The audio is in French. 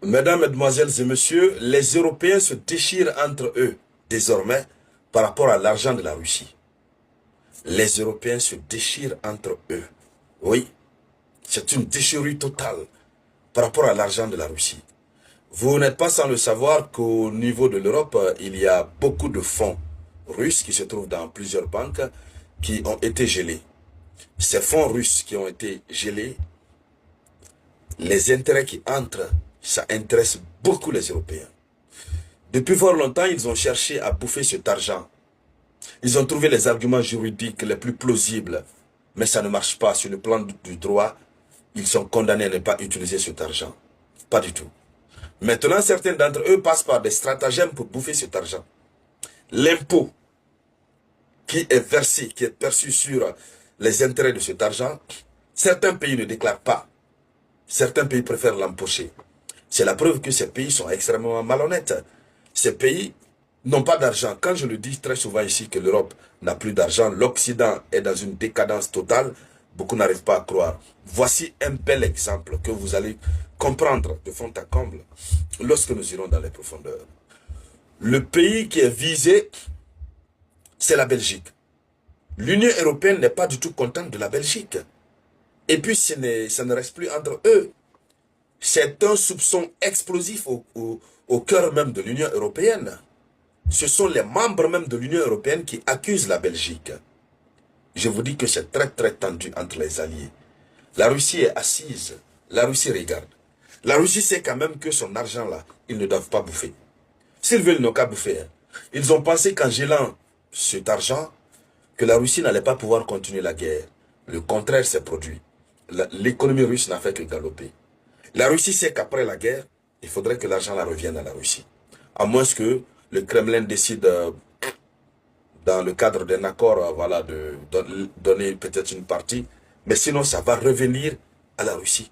Mesdames, Mesdemoiselles et Messieurs, les Européens se déchirent entre eux, désormais, par rapport à l'argent de la Russie. Les Européens se déchirent entre eux. Oui, c'est une déchirure totale par rapport à l'argent de la Russie. Vous n'êtes pas sans le savoir qu'au niveau de l'Europe, il y a beaucoup de fonds russes qui se trouvent dans plusieurs banques qui ont été gelés. Ces fonds russes qui ont été gelés, les intérêts qui entrent, ça intéresse beaucoup les Européens. Depuis fort longtemps, ils ont cherché à bouffer cet argent. Ils ont trouvé les arguments juridiques les plus plausibles, mais ça ne marche pas sur le plan du droit. Ils sont condamnés à ne pas utiliser cet argent. Pas du tout. Maintenant, certains d'entre eux passent par des stratagèmes pour bouffer cet argent. L'impôt qui est versé, qui est perçu sur les intérêts de cet argent, certains pays ne déclarent pas. Certains pays préfèrent l'empocher. C'est la preuve que ces pays sont extrêmement malhonnêtes. Ces pays n'ont pas d'argent. Quand je le dis très souvent ici que l'Europe n'a plus d'argent, l'Occident est dans une décadence totale, beaucoup n'arrivent pas à croire. Voici un bel exemple que vous allez comprendre de fond à comble lorsque nous irons dans les profondeurs. Le pays qui est visé, c'est la Belgique. L'Union européenne n'est pas du tout contente de la Belgique. Et puis, ça ne reste plus entre eux. C'est un soupçon explosif au cœur même de l'Union européenne. Ce sont les membres même de l'Union européenne qui accusent la Belgique. Je vous dis que c'est très très tendu entre les alliés. La Russie est assise. La Russie regarde. La Russie sait quand même que son argent là, ils ne doivent pas bouffer. S'ils veulent, ils n'ont qu'à bouffer. Hein. Ils ont pensé qu'en gelant cet argent, que la Russie n'allait pas pouvoir continuer la guerre. Le contraire s'est produit. L'économie russe n'a fait que galoper. La Russie sait qu'après la guerre, il faudrait que l'argent la revienne à la Russie. À moins que le Kremlin décide, dans le cadre d'un accord, voilà, de donner peut-être une partie. Mais sinon, ça va revenir à la Russie.